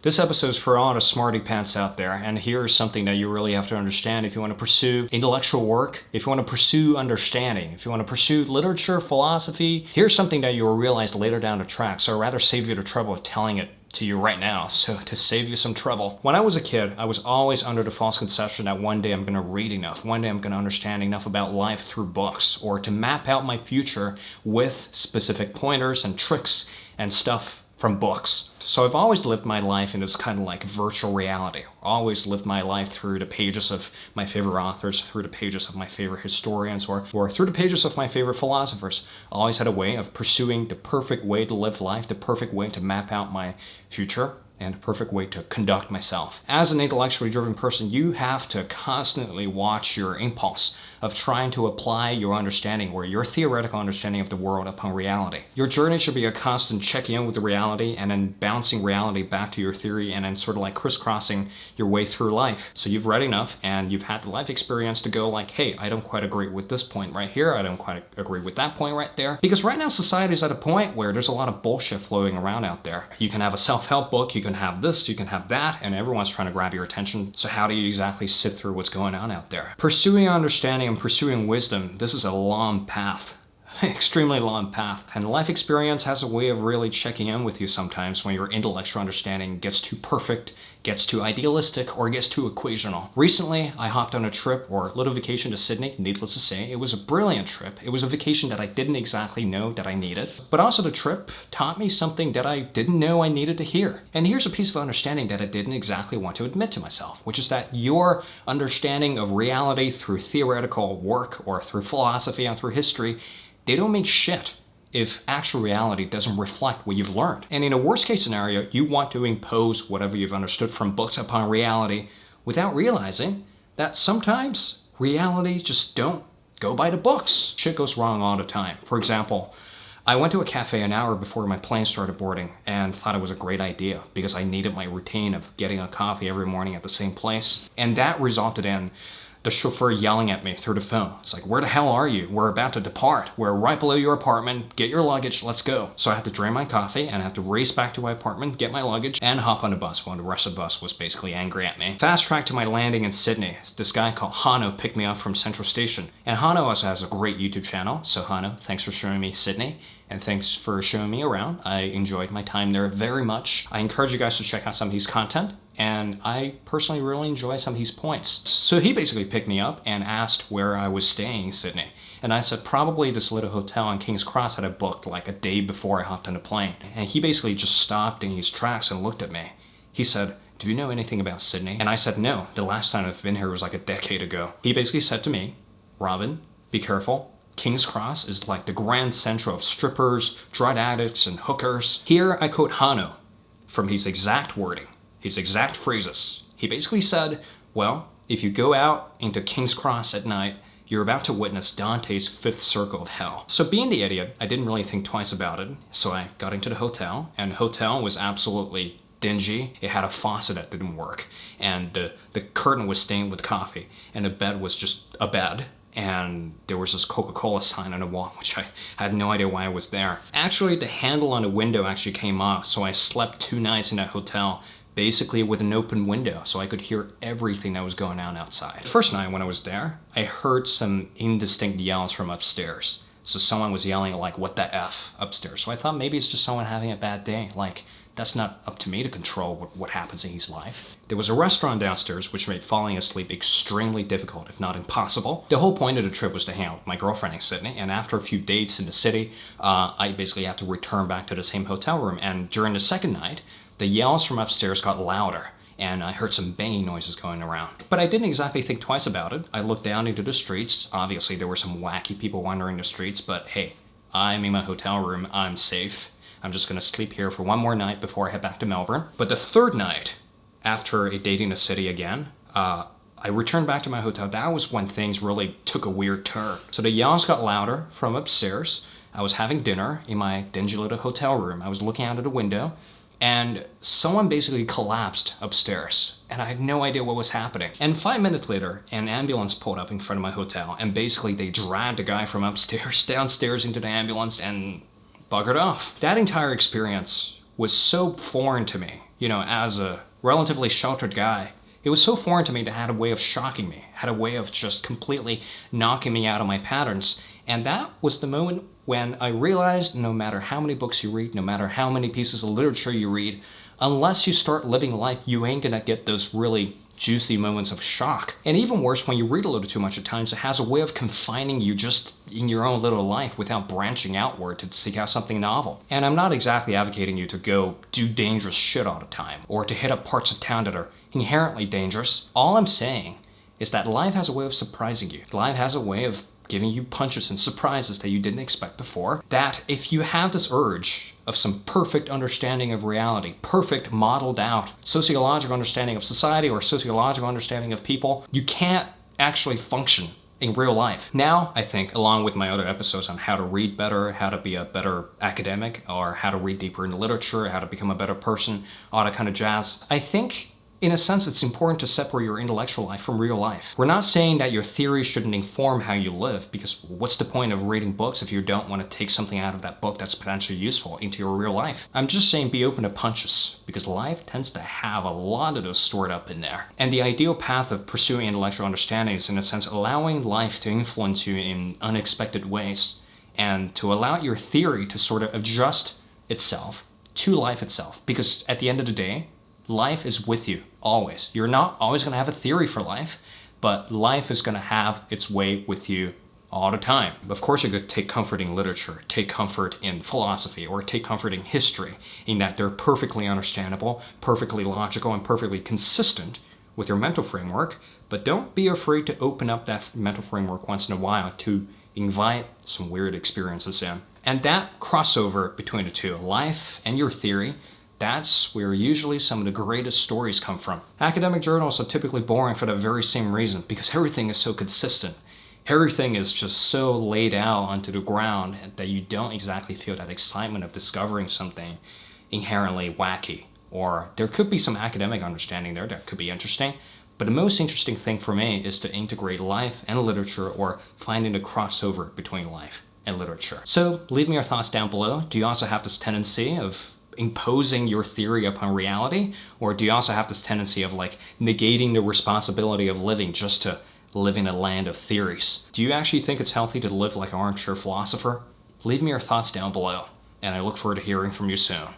This episode is for all the smarty pants out there, and here's something that you really have to understand if you want to pursue intellectual work, if you want to pursue understanding, if you want to pursue literature, philosophy. Here's something that you will realize later down the track, so I'd rather save you the trouble of telling it to you right now, so to save you some trouble. When I was a kid, I was always under the false conception that one day I'm going to read enough, one day I'm going to understand enough about life through books, or to map out my future with specific pointers and tricks and stuff from books. So I've always lived my life in this kind of like virtual reality. Always lived my life through the pages of my favorite authors, through the pages of my favorite historians, or through the pages of my favorite philosophers. Always had a way of pursuing the perfect way to live life, the perfect way to map out my future, and a perfect way to conduct myself. As an intellectually driven person, you have to constantly watch your impulse of trying to apply your understanding or your theoretical understanding of the world upon reality. Your journey should be a constant checking in with the reality and then bouncing reality back to your theory and then sort of like crisscrossing your way through life. So you've read enough and you've had the life experience to go like, hey, I don't quite agree with this point right here. I don't quite agree with that point right there. Because right now society is at a point where there's a lot of bullshit floating around out there. You can have a self-help book, you can have this, you can have that, and everyone's trying to grab your attention. So how do you exactly sift through what's going on out there? Pursuing understanding and pursuing wisdom, this is a long path. Extremely long path. And life experience has a way of really checking in with you sometimes when your intellectual understanding gets too perfect, gets too idealistic, or gets too equational. Recently, I hopped on a trip or little vacation to Sydney. Needless to say, it was a brilliant trip. It was a vacation that I didn't exactly know that I needed. But also the trip taught me something that I didn't know I needed to hear. And here's a piece of understanding that I didn't exactly want to admit to myself, which is that your understanding of reality through theoretical work or through philosophy and through history, they don't make shit if actual reality doesn't reflect what you've learned. And in a worst case scenario, you want to impose whatever you've understood from books upon reality without realizing that sometimes realities just don't go by the books. Shit goes wrong all the time. For example, I went to a cafe an hour before my plane started boarding and thought it was a great idea because I needed my routine of getting a coffee every morning at the same place. And that resulted in the chauffeur yelling at me through the phone. It's like, where the hell are you? We're about to depart. We're right below your apartment. Get your luggage. Let's go. So I had to drain my coffee and I had to race back to my apartment, get my luggage, and hop on the bus while the rest of the bus was basically angry at me. Fast track to my landing in Sydney. This guy called Hano picked me up from Central Station. And Hano also has a great YouTube channel. So Hano, thanks for showing me Sydney. And thanks for showing me around. I enjoyed my time there very much. I encourage you guys to check out some of his content. And I personally really enjoy some of his points. So he basically picked me up and asked where I was staying in Sydney. And I said probably this little hotel on King's Cross that I booked like a day before I hopped on the plane. And he basically just stopped in his tracks and looked at me. He said, do you know anything about Sydney? And I said, no, the last time I've been here was like a decade ago. He basically said to me, Robin, be careful. King's Cross is like the grand central of strippers, drug addicts, and hookers. Here I quote Hano from his exact wording. His exact phrases. He basically said, well, if you go out into King's Cross at night, you're about to witness Dante's fifth circle of hell. So being the idiot, I didn't really think twice about it. So I got into the hotel, and the hotel was absolutely dingy. It had a faucet that didn't work, and the curtain was stained with coffee, and the bed was just a bed. And there was this Coca-Cola sign on the wall, which I had no idea why it was there. Actually, the handle on the window actually came off, so I slept 2 nights in that hotel, basically with an open window, so I could hear everything that was going on outside. The first night when I was there, I heard some indistinct yells from upstairs. So someone was yelling like, what the F, upstairs. So I thought maybe it's just someone having a bad day. Like, that's not up to me to control what happens in his life. There was a restaurant downstairs which made falling asleep extremely difficult, if not impossible. The whole point of the trip was to hang out with my girlfriend in Sydney, and after a few dates in the city, I basically had to return back to the same hotel room. And during the second night, the yells from upstairs got louder, and I heard some banging noises going around. But I didn't exactly think twice about it. I looked down into the streets. Obviously, there were some wacky people wandering the streets, but hey, I'm in my hotel room. I'm safe. I'm just gonna sleep here for one more night before I head back to Melbourne. But the third night, after a date in the city again, I returned back to my hotel. That was when things really took a weird turn. So the yells got louder from upstairs. I was having dinner in my dingy little hotel room. I was looking out of the window, and someone basically collapsed upstairs, and I had no idea what was happening. And 5 minutes later, an ambulance pulled up in front of my hotel, and basically they dragged the guy from upstairs downstairs into the ambulance and buggered off. That entire experience was so foreign to me. as a relatively sheltered guy, it was so foreign to me that it had a way of shocking me, had a way of just completely knocking me out of my patterns. And that was the moment when I realized no matter how many books you read, no matter how many pieces of literature you read, unless you start living life, you ain't gonna get those really juicy moments of shock. And even worse, when you read a little too much at times, it has a way of confining you just in your own little life without branching outward to seek out something novel. And I'm not exactly advocating you to go do dangerous shit all the time, or to hit up parts of town that are inherently dangerous. All I'm saying is that life has a way of surprising you. Life has a way of giving you punches and surprises that you didn't expect before, that if you have this urge of some perfect understanding of reality, perfect modeled out sociological understanding of society or sociological understanding of people, you can't actually function in real life. Now, I think, along with my other episodes on how to read better, how to be a better academic, or how to read deeper into literature, how to become a better person, all that kind of jazz, I think in a sense, it's important to separate your intellectual life from real life. We're not saying that your theories shouldn't inform how you live, because what's the point of reading books if you don't want to take something out of that book that's potentially useful into your real life? I'm just saying be open to punches, because life tends to have a lot of those stored up in there. And the ideal path of pursuing intellectual understanding is, in a sense, allowing life to influence you in unexpected ways, and to allow your theory to sort of adjust itself to life itself. Because at the end of the day, life is with you, always. You're not always going to have a theory for life, but life is going to have its way with you all the time. Of course, you could take comfort in literature, take comfort in philosophy, or take comfort in history, in that they're perfectly understandable, perfectly logical, and perfectly consistent with your mental framework, but don't be afraid to open up that mental framework once in a while to invite some weird experiences in. And that crossover between the two, life and your theory, that's where usually some of the greatest stories come from. Academic journals are typically boring for that very same reason, because everything is so consistent. Everything is just so laid out onto the ground that you don't exactly feel that excitement of discovering something inherently wacky. Or there could be some academic understanding there that could be interesting, but the most interesting thing for me is to integrate life and literature, or finding a crossover between life and literature. So leave me your thoughts down below. Do you also have this tendency of imposing your theory upon reality? Or do you also have this tendency of negating the responsibility of living just to live in a land of theories? Do you actually think it's healthy to live like an armchair philosopher? Leave me your thoughts down below, and I look forward to hearing from you soon.